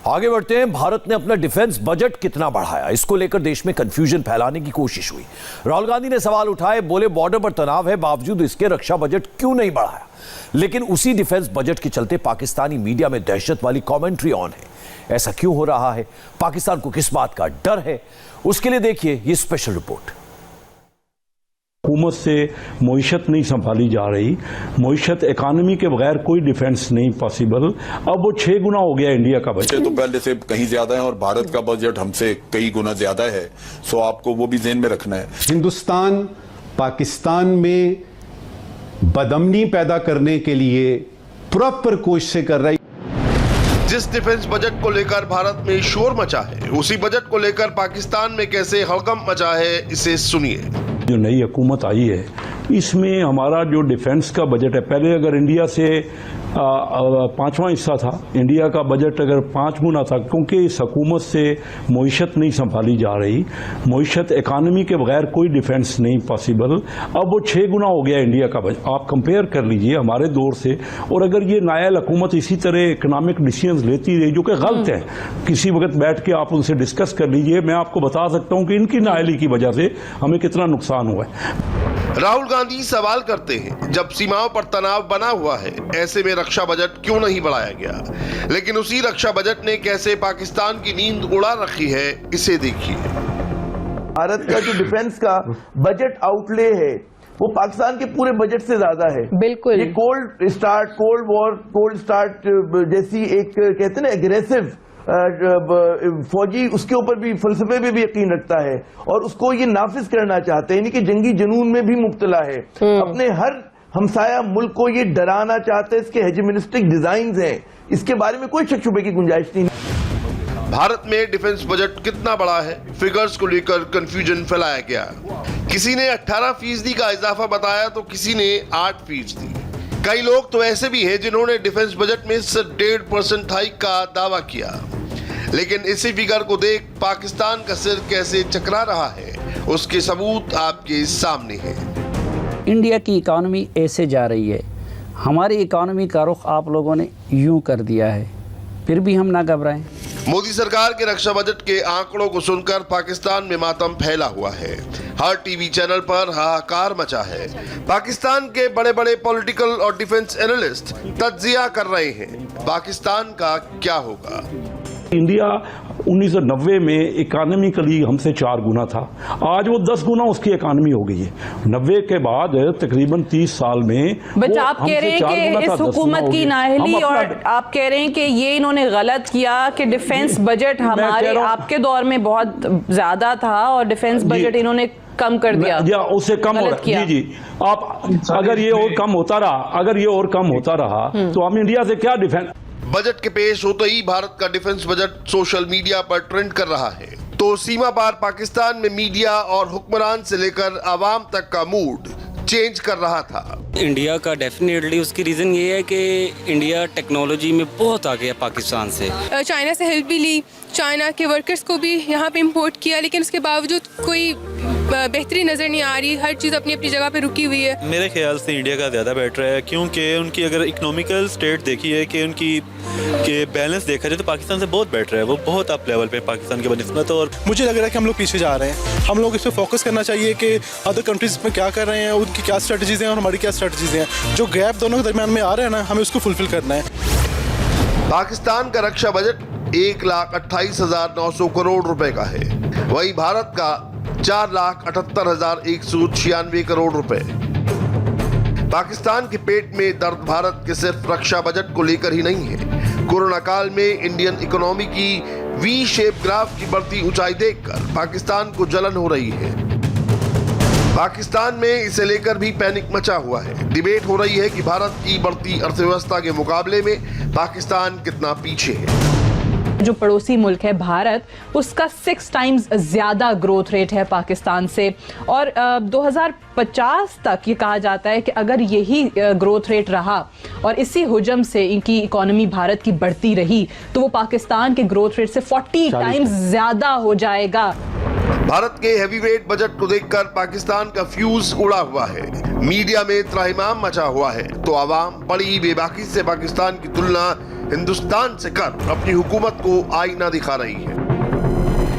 आगे बढ़ते हैं। भारत ने अपना डिफेंस बजट कितना बढ़ाया, इसको लेकर देश में कंफ्यूजन फैलाने की कोशिश हुई। राहुल गांधी ने सवाल उठाए, बोले बॉर्डर पर तनाव है, बावजूद इसके रक्षा बजट क्यों नहीं बढ़ाया। लेकिन उसी डिफेंस बजट के चलते पाकिस्तानी मीडिया में दहशत वाली कमेंट्री ऑन है। ऐसा क्यों हो रहा है, पाकिस्तान को किस बात का डर है, उसके लिए देखिए ये स्पेशल रिपोर्ट। हुकूमत से मईशत नहीं संभाली जा रही, मईशत इकानमी के बगैर कोई डिफेंस नहीं पॉसिबल। अब वो 6 गुना हो गया इंडिया का बजट। तो पहले से कहीं ज्यादा है और भारत का बजट हमसे कई गुना ज्यादा है, सो आपको वो भी ध्यान में रखना है। हिंदुस्तान पाकिस्तान में बदअमनी पैदा करने के लिए प्रॉपर कोशिशें कर रही। जिस डिफेंस बजट को लेकर भारत में शोर मचा है, उसी बजट को लेकर पाकिस्तान में कैसे हड़कंप मचा है, इसे सुनिए। जो नई हुकूमत आई है इसमें हमारा जो डिफेंस का बजट है, पहले अगर इंडिया से 5वां हिस्सा था, इंडिया का बजट अगर 5 गुना था, क्योंकि इस हुकूमत से मईशत नहीं संभाली जा रही, मईशत इकानमी के बगैर कोई डिफेंस नहीं पॉसिबल। अब वो 6 गुना हो गया इंडिया का बजट। आप कंपेयर कर लीजिए हमारे दौर से, और अगर ये नायल हुकूमत इसी तरह इकोनॉमिक डिसीजंस लेती रही, जो कि गलत है, किसी वक्त बैठ के आप उनसे डिस्कस कर लीजिए, मैं आपको बता सकता हूं कि इनकी नायली की वजह से हमें कितना नुकसान हुआ है। राहुल गांधी सवाल करते हैं, जब सीमाओं पर तनाव बना हुआ है, ऐसे में रक्षा बजट क्यों नहीं बढ़ाया गया। लेकिन उसी रक्षा बजट ने कैसे पाकिस्तान की नींद उड़ा रखी है, इसे देखिए। भारत का जो डिफेंस का बजट आउटले है वो पाकिस्तान के पूरे बजट से ज्यादा है। बिल्कुल। ये कोल्ड स्टार्ट जैसी एक कहते हैं ना एग्रेसिव फौजी, उसके ऊपर भी फलसफे में भी यकीन रखता है और उसको ये नाफिज करना चाहते हैं, यानी कि जंगी जुनून में भी मुब्तला है। अपने हर हमसाया मुल्क को ये डराना चाहते हैं, इसके हेजेमोनिस्टिक डिजाइन हैं, इसके बारे में कोई शक शुबे की गुंजाइश नहीं। भारत में डिफेंस बजट कितना बड़ा है, फिगर्स को लेकर कंफ्यूजन फैलाया गया। किसी ने 18% का इजाफा बताया तो किसी ने 8%। कई लोग तो ऐसे भी हैं जिन्होंने डिफेंस बजट में सिर्फ 1.5% हाइक का दावा किया। लेकिन इसी फिगर को देख पाकिस्तान का सिर कैसे चकरा रहा है, उसके सबूत आपके सामने हैं। इंडिया की इकॉनमी ऐसे जा रही है, हमारी इकॉनमी का रुख आप लोगों ने यूं कर दिया है, फिर भी हम ना घबराएं। मोदी सरकार के रक्षा बजट के आंकड़ों को सुनकर पाकिस्तान में मातम फैला हुआ है। हर टीवी चैनल पर हाहाकार मचा है। पाकिस्तान के बड़े बड़े पॉलिटिकल और डिफेंस एनालिस्ट तज्जिया कर रहे हैं, पाकिस्तान का क्या होगा। इंडिया 1990 में इकानमिकली हमसे 4 गुना था, आज वो 10 गुना उसकी इकानमी हो गई है। 90 के बाद तकरीबन 30 साल में। बट आप कह रहे हैं कि इस हुकूमत की नाअहली, और आप कह रहे हैं कि ये इन्होंने गलत किया कि डिफेंस बजट हमारे आपके दौर में बहुत ज्यादा था और डिफेंस बजट इन्होंने कम कर दिया, या उससे कम हो रहा। जी आप अगर ये और कम होता रहा तो हम इंडिया से क्या डिफेंस। बजट के पेश होते ही भारत का डिफेंस बजट सोशल मीडिया पर ट्रेंड कर रहा है, तो सीमा पार पाकिस्तान में मीडिया और हुक्मरान से लेकर आवाम तक का मूड चेंज कर रहा था। इंडिया का डेफिनेटली उसकी रीज़न ये है कि इंडिया टेक्नोलॉजी में बहुत आगे है पाकिस्तान से। चाइना से हेल्प भी ली, चाइना के वर्कर्स को भी यहाँ पे इंपोर्ट किया, लेकिन उसके बावजूद कोई बेहतरी नज़र नहीं आ रही, हर चीज़ अपनी अपनी जगह पे रुकी हुई है। मेरे ख्याल से इंडिया का ज़्यादा बेटर है, क्योंकि उनकी अगर इकोनॉमिकल स्टेट देखी है कि उनकी के बैलेंस देखा जाए तो पाकिस्तान से बहुत बेटर है, वो बहुत अप लेवल पे पाकिस्तान के बनस्बत। और मुझे लग रहा है कि हम लोग पीछे जा रहे हैं। हम लोग इस पर फोकस करना चाहिए कि अदर कंट्रीज में क्या कर रहे हैं, उनकी क्या स्ट्रेटजीज हैं और हमारी क्या स्ट्रेटजीज हैं। जो गैप दोनों के दरमियान में आ रहा है ना, हमें उसको फुलफिल करना है। पाकिस्तान का रक्षा बजट 1,28,900 करोड़ रुपए का है, वही भारत का 4,78,196 करोड़ रुपए। पाकिस्तान के पेट में दर्द भारत के सिर्फ रक्षा बजट को लेकर ही नहीं है। कोरोना काल में इंडियन इकोनॉमी की वी शेप ग्राफ की बढ़ती ऊंचाई देखकर पाकिस्तान को जलन हो रही है। पाकिस्तान में इसे लेकर भी पैनिक मचा हुआ है। डिबेट हो रही है कि भारत की बढ़ती अर्थव्यवस्था के मुकाबले में पाकिस्तान कितना पीछे है। जो पड़ोसी मुल्क है भारत, उसका 6 टाइम्स ज्यादा ग्रोथ रेट है पाकिस्तान से, और 2050 तक ये कहा जाता है कि अगर यही ग्रोथ रेट रहा और इसी हुजम से इनकी इकोनॉमी भारत की बढ़ती रही तो वो पाकिस्तान के ग्रोथ रेट से 40 टाइम्स ज्यादा हो जाएगा। भारत के हैवीवेट बजट को देखकर पाकिस्तान का फ्यूज उड़ा हुआ है। मीडिया में त्राहिमाम मचा हुआ है तो आवाम बड़ी बेबाकी से पाकिस्तान की तुलना हिंदुस्तान से कर अपनी हुकूमत को आईना दिखा रही है।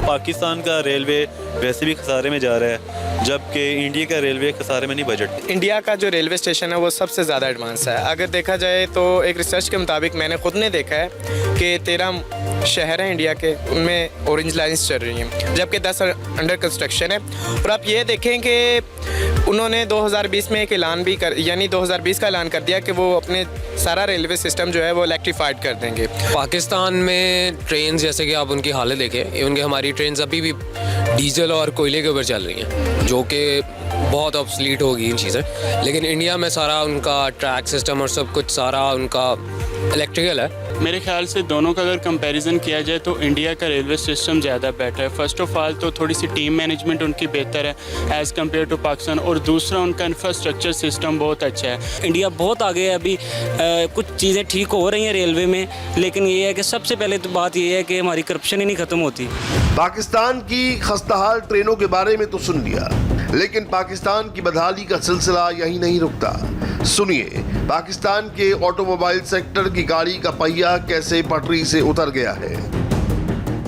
पाकिस्तान का रेलवे वैसे भी खसारे में जा रहा है, जबकि इंडिया का रेलवे खसारे में नहीं। बजट इंडिया का जो रेलवे स्टेशन है वो सबसे ज़्यादा एडवांस है। अगर देखा जाए तो एक रिसर्च के मुताबिक मैंने खुद ने देखा है कि 13 शहर हैं इंडिया के, उनमें ऑरेंज लाइन्स चल रही हैं, जबकि 10 अंडर कंस्ट्रक्शन है। और आप ये देखें कि उन्होंने 2020 में एक ऐलान भी यानी 2020 का ऐलान कर दिया कि वो अपने सारा रेलवे सिस्टम जो है वो इलेक्ट्रीफाइड कर देंगे। पाकिस्तान में ट्रेन जैसे कि आप उनकी हालत देखें, इवन कि हमारी ट्रेन अभी भी डीजल और कोयले के ऊपर चल रही हैं, जो कि बहुत ऑब्सलीट होगी इन चीज़ें। लेकिन इंडिया में सारा उनका ट्रैक सिस्टम और सब कुछ सारा उनका इलेक्ट्रिकल है। मेरे ख्याल से दोनों का अगर कंपैरिजन किया जाए तो इंडिया का रेलवे सिस्टम ज़्यादा बेटर है। फर्स्ट ऑफ ऑल तो थोड़ी सी टीम मैनेजमेंट उनकी बेहतर है एज़ कम्पेयर टू पाकिस्तान, और दूसरा उनका इंफ्रास्ट्रक्चर सिस्टम बहुत अच्छा है। इंडिया बहुत आगे है अभी, कुछ चीज़ें ठीक हो रही हैं रेलवे में, लेकिन ये है कि सबसे पहले तो बात ये है कि हमारी करप्शन ही नहीं ख़त्म होती। पाकिस्तान की खस्ताहाल ट्रेनों के बारे में तो सुन लिया, लेकिन पाकिस्तान की बदहाली का सिलसिला यही नहीं रुकता। सुनिए पाकिस्तान के ऑटोमोबाइल सेक्टर की गाड़ी का पहिया कैसे पटरी से उतर गया है।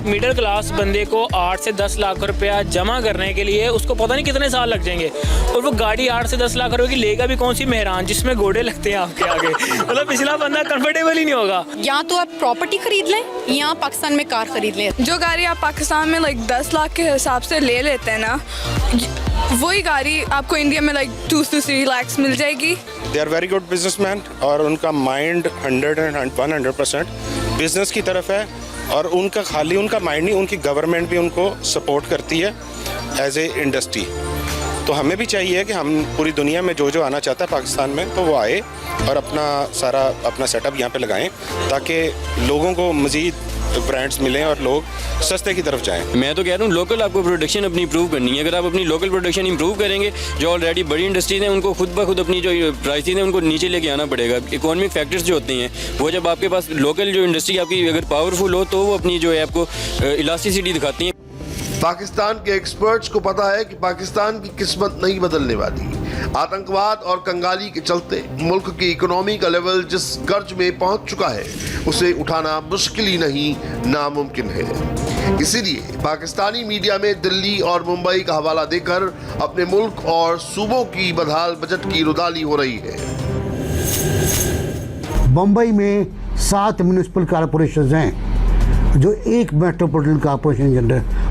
मिडिल क्लास बंदे को 8 से 10 लाख रुपया जमा करने के लिए उसको पता नहीं कितने साल लग जाएंगे, और वो गाड़ी 8 से 10 लाख रुपए की लेगा भी कौन सी मेहरान जिसमें घोड़े लगते हैं आपके आगे। मतलब पिछला बंदा कंफर्टेबल ही नहीं होगा। या तो आप प्रॉपर्टी खरीद लें या पाकिस्तान में कार खरीद लें। जो गाड़ी आप पाकिस्तान में 10 लाख के हिसाब से ले लेते हैं ना, वही गाड़ी आपको इंडिया में 2 to 3 lakhs मिल जाएगी। They are very good businessman और उनका माइंड 100% बिजनेस की तरफ है, और उनका खाली उनका माइंड नहीं, उनकी गवर्नमेंट भी उनको सपोर्ट करती है एज ए इंडस्ट्री। तो हमें भी चाहिए कि हम पूरी दुनिया में जो आना चाहता है पाकिस्तान में तो वो आए और अपना सेटअप यहाँ पे लगाएं, ताकि लोगों को मज़ीद ब्रांड्स मिलें और लोग सस्ते की तरफ जाएं। मैं तो कह रहा हूँ लोकल आपको प्रोडक्शन अपनी इंप्रूव करनी है। अगर आप अपनी लोकल प्रोडक्शन इंप्रूव करेंगे, जो ऑलरेडी बड़ी इंडस्ट्रीज हैं उनको खुद ब खुद अपनी जो प्राइसेज हैं उनको नीचे लेके आना पड़ेगा। इकोनॉमिक फैक्टर्स जो होते हैं वो जब आपके पास लोकल जो इंडस्ट्री आपकी अगर पावरफुल हो तो वो अपनी जो है आपको इलास्टिसिटी दिखाती है। पाकिस्तान के एक्सपर्ट्स को पता है कि पाकिस्तान की किस्मत नहीं बदलने वाली। आतंकवाद और कंगाली के चलते मुल्क की इकोनॉमी का लेवल जिस गर्ज में पहुंच चुका है उसे उठाना मुश्किल ही नहीं नामुमकिन है। इसीलिए पाकिस्तानी मीडिया में दिल्ली और मुंबई का हवाला देकर अपने मुल्क और सूबों की बदहाल बजट की रुदाली हो रही है। मुंबई में 7 म्यूनिसिपल कॉरपोरेशंस हैं जो एक मेट्रोपॉलिटन कॉरपोरेशन के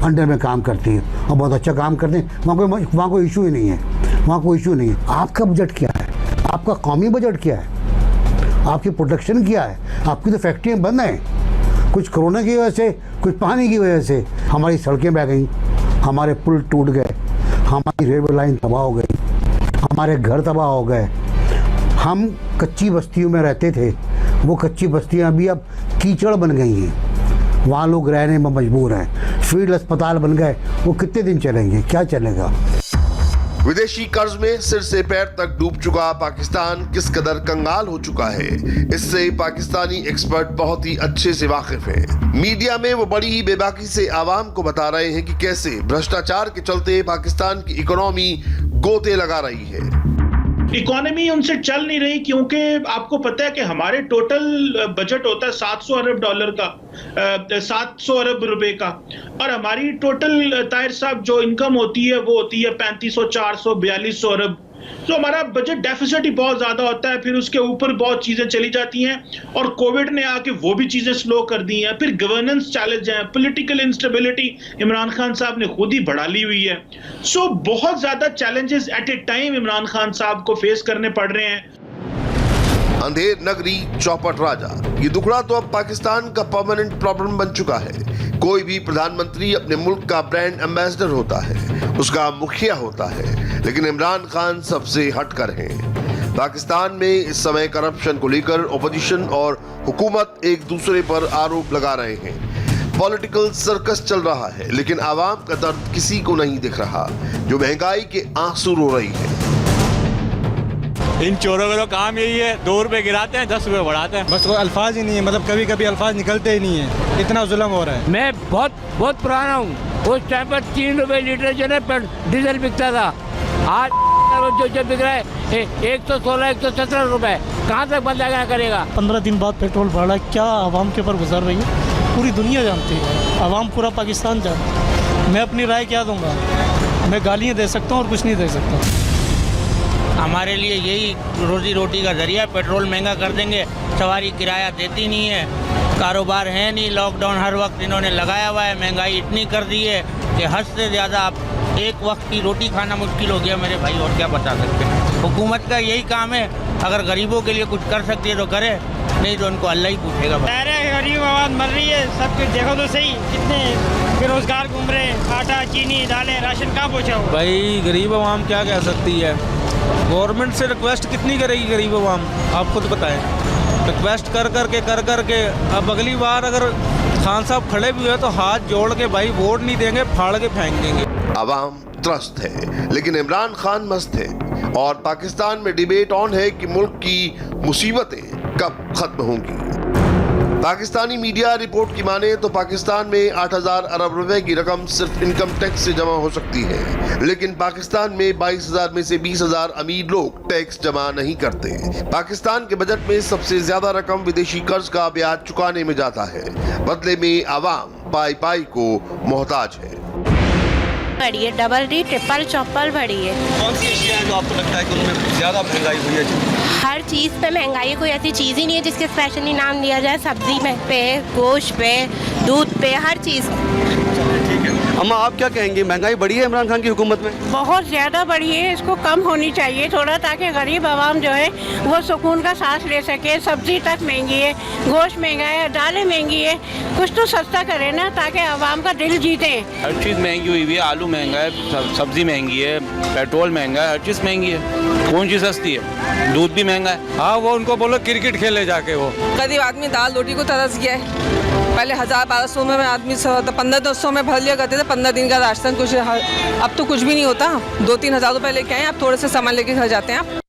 अंडर में काम करती है और बहुत अच्छा काम करते हैं। वहाँ कोई इशू ही नहीं है, वहाँ कोई इशू नहीं है। आपका बजट क्या है? आपका कौमी बजट क्या है? आपकी प्रोडक्शन क्या है? आपकी तो फैक्ट्रियाँ बंद हैं, कुछ कोरोना की वजह से, कुछ पानी की वजह से। हमारी सड़कें बह गई, हमारे पुल टूट गए, हमारी रेलवे लाइन तबाह हो गई, हमारे घर तबाह हो गए। हम कच्ची बस्तियों में रहते थे, वो कच्ची बस्तियाँ अभी अब कीचड़ बन गई हैं, वहाँ लोग रहने में मजबूर हैं। फील्ड अस्पताल बन गए, वो कितने दिन चलेंगे? क्या चलेगा? विदेशी कर्ज में सिर से पैर तक डूब चुका पाकिस्तान किस कदर कंगाल हो चुका है, इससे पाकिस्तानी एक्सपर्ट बहुत ही अच्छे से वाकिफ हैं। मीडिया में वो बड़ी ही बेबाकी से आवाम को बता रहे हैं कि कैसे भ्रष्टाचार के चलते पाकिस्तान की इकोनॉमी गोते लगा रही है। इकोनॉमी उनसे चल नहीं रही, क्योंकि आपको पता है कि हमारे टोटल बजट होता है $700 अरब का, 700 अरब रुपए का, और हमारी टोटल ताहिर साहब जो इनकम होती है वो होती है 3500, 400, 4200 अरब। तो हमारा बजट डेफिसिट ही बहुत ज्यादा होता है। फिर उसके ऊपर बहुत चीजें चली जाती हैं, और कोविड ने आके वो भी चीजें स्लो कर दी हैं। फिर गवर्नेंस चैलेंज है, पॉलिटिकल इंस्टेबिलिटी इमरान खान साहब ने खुद ही बढ़ा ली हुई है। सो बहुत ज्यादा challenges at a time Imran Khan sahab को फेस करने पड़ रहे हैं। अंधेर नगरी चौपट राजा, ये दुखड़ा तो अब पाकिस्तान का परमानेंट प्रॉब्लम बन चुका है। कोई भी प्रधानमंत्री अपने मुल्क का ब्रांड एम्बेसडर होता है, उसका मुखिया होता है, लेकिन इमरान खान सबसे हटकर हैं। पाकिस्तान में इस समय करप्शन को लेकर ओपोजिशन और हुकूमत एक दूसरे पर आरोप लगा रहे हैं। पॉलिटिकल सर्कस चल रहा है, लेकिन आवाम का दर्द किसी को नहीं दिख रहा, जो महंगाई के आंसू रो रही है। इन चोरों का तो काम यही है, 2 रुपए गिराते हैं, 10 रुपए बढ़ाते हैं। बस कोई अल्फाज ही नहीं है, मतलब कभी कभी अल्फाज निकलते ही नहीं है, इतना जुल्म हो रहा है। मैं बहुत पुराना हूँ, उस टाइम पर 3 रुपए लीटर जो है डीजल बिकता था, आज जो बिक रहा है 116 117 रुपए, कहाँ तक बंदा करेगा? 15 दिन बाद पेट्रोल बढ़ा, क्या आवाम के ऊपर गुजर रही है पूरी दुनिया जानती है, आवाम पूरा पाकिस्तान जानता है। मैं अपनी राय क्या दूंगा? मैं गालियाँ दे सकता हूँ और कुछ नहीं दे सकता। हमारे लिए यही रोजी रोटी का जरिया, पेट्रोल महंगा कर देंगे, सवारी किराया देती नहीं है, कारोबार है नहीं, लॉकडाउन हर वक्त इन्होंने लगाया हुआ है, महंगाई इतनी कर दी है कि हद से ज़्यादा आप एक वक्त की रोटी खाना मुश्किल हो गया मेरे भाई, और क्या बता सकते हैं। हुकूमत का यही काम है, अगर गरीबों के लिए कुछ कर सकती है तो करे, नहीं तो उनको अल्लाह ही पूछेगा। अरे गरीब आवाज मर रही है, सब कुछ देखो तो सही, कितने बेरोजगार घूम रहे हैं, आटा चीनी दालें राशन कहाँ पहुँचा हो? भाई गरीब आवाम क्या कह सकती है, गवर्नमेंट से रिक्वेस्ट कितनी करेगी गरीब आवाम, आप खुद बताएं। रिक्वेस्ट कर के अब अगली बार अगर खान साहब खड़े भी हुए तो हाथ जोड़ के भाई वोट नहीं देंगे, फाड़ के फेंक देंगे। आवाम त्रस्त है, लेकिन इमरान खान मस्त है और पाकिस्तान में डिबेट ऑन है कि मुल्क की मुसीबतें कब खत्म होंगी। पाकिस्तानी मीडिया रिपोर्ट की माने तो पाकिस्तान में 8,000 अरब रुपए की रकम सिर्फ इनकम टैक्स से जमा हो सकती है, लेकिन पाकिस्तान में 22,000 में से 20,000 अमीर लोग टैक्स जमा नहीं करते। पाकिस्तान के बजट में सबसे ज्यादा रकम विदेशी कर्ज का ब्याज चुकाने में जाता है, बदले में आवाम पाई पाई को मोहताज है। बढ़ी है, डबल डी ट्रिपल चौपल बढ़ी है। कौन सी एशिया है जो आपको लगता है कि उनमें ज्यादा महंगाई हुई है? हर चीज़ पे महंगाई, कोई ऐसी चीज़ ही नहीं है जिसके स्पेशली नाम लिया जाए। सब्जी में पे, गोश्त पे, दूध पे, हर चीज़। अम्मा आप क्या कहेंगे, महंगाई बढ़ी है इमरान खान की हुकूमत में? बहुत ज़्यादा बढ़ी है, इसको कम होनी चाहिए थोड़ा, ताकि गरीब आवाम जो है वो सुकून का सांस ले सके। सब्जी तक महंगी है, गोश्त महंगा है, दालें महंगी है, कुछ तो सस्ता करे ना ताकि आवाम का दिल जीते। हर चीज़ महंगी हुई है, आलू महंगा है, सब्जी महंगी है, पेट्रोल महंगा है, हर चीज़ महंगी है। कौन चीज़ सस्ती है? दूध भी महंगा है। हाँ वो उनको बोलो क्रिकेट खेले जाके, वो गरीब आदमी दाल रोटी को तरस गया है। पहले 1,000-1,200 में आदमी 1500 में भर लिया करते थे 15 दिन का राशन, कुछ अब तो कुछ भी नहीं होता। 2-3 हज़ार रुपए लेके आए, अब थोड़े से सामान लेके घर जाते हैं।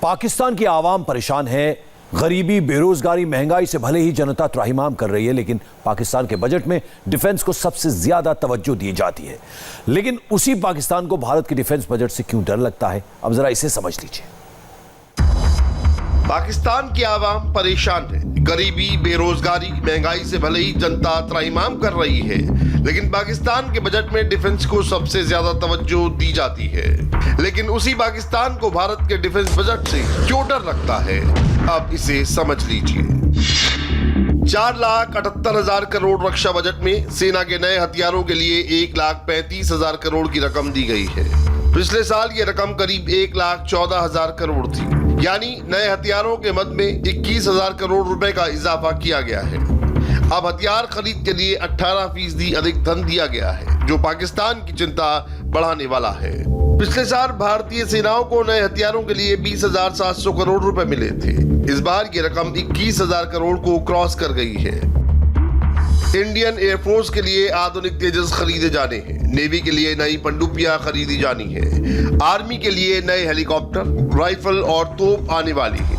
पाकिस्तान की आवाम परेशान है, गरीबी बेरोजगारी महंगाई से भले ही जनता त्राहिमाम कर रही है, लेकिन पाकिस्तान के बजट में डिफेंस को सबसे ज्यादा तवज्जो दी जाती है। लेकिन उसी पाकिस्तान को भारत के डिफेंस बजट से क्यों डर लगता है, अब जरा इसे समझ लीजिए। पाकिस्तान की आवाम परेशान है, गरीबी बेरोजगारी महंगाई से भले ही जनता त्राहिमाम कर रही है, लेकिन पाकिस्तान के बजट में डिफेंस को सबसे ज्यादा तवज्जो दी जाती है। लेकिन उसी पाकिस्तान को भारत के डिफेंस बजट से क्यों डर लगता है, अब इसे समझ लीजिए। 4,78,000 करोड़ रक्षा बजट में सेना के नए हथियारों के लिए 1,35,000 करोड़ की रकम दी गई है। पिछले साल ये रकम करीब 1,14,000 करोड़ थी, यानी नए हथियारों के मद में 21,000 करोड़ रुपए का इजाफा किया गया है। अब हथियार खरीद के लिए 18% अधिक धन दिया गया है, जो पाकिस्तान की चिंता बढ़ाने वाला है। पिछले साल भारतीय सेनाओं को नए हथियारों के लिए 20,700 करोड़ रुपए मिले थे। इस बार ये रकम 21,000 करोड़ को क्रॉस कर गई है। इंडियन एयरफोर्स के लिए आधुनिक तेजस खरीदे जाने हैं, नेवी के लिए नई पनडुब्बियां खरीदी जानी है, आर्मी के लिए नए हेलीकॉप्टर, राइफल और तोप आने वाली है,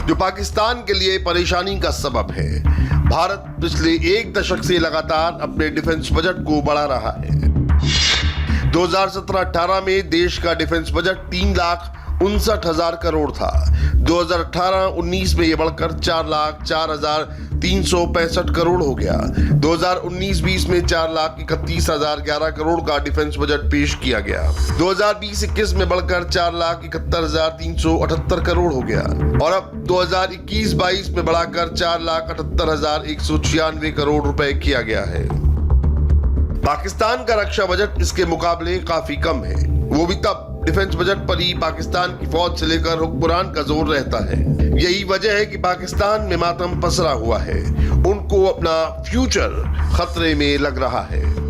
जो पाकिस्तान के लिए परेशानी का सबब है। भारत पिछले एक दशक से लगातार अपने डिफेंस बजट को बढ़ा रहा है। 2017-18 में देश का डिफेंस बजट 3,59,000 करोड़ था। 2018-19 में यह बढ़कर 4,04,365 करोड़ हो गया। 2019-20 में 4,31,011 करोड़ का डिफेंस बजट पेश किया गया। 2020-21 में बढ़कर 4,71,378 करोड़ हो गया और अब 2021-22 में बढ़ाकर 4,78,196 करोड़ रुपए किया गया है। पाकिस्तान का रक्षा बजट इसके मुकाबले काफी कम है, वो भी तब डिफेंस बजट पर ही पाकिस्तान की फौज से लेकर हुक्मरान का जोर रहता है। यही वजह है कि पाकिस्तान में मातम पसरा हुआ है, उनको अपना फ्यूचर खतरे में लग रहा है।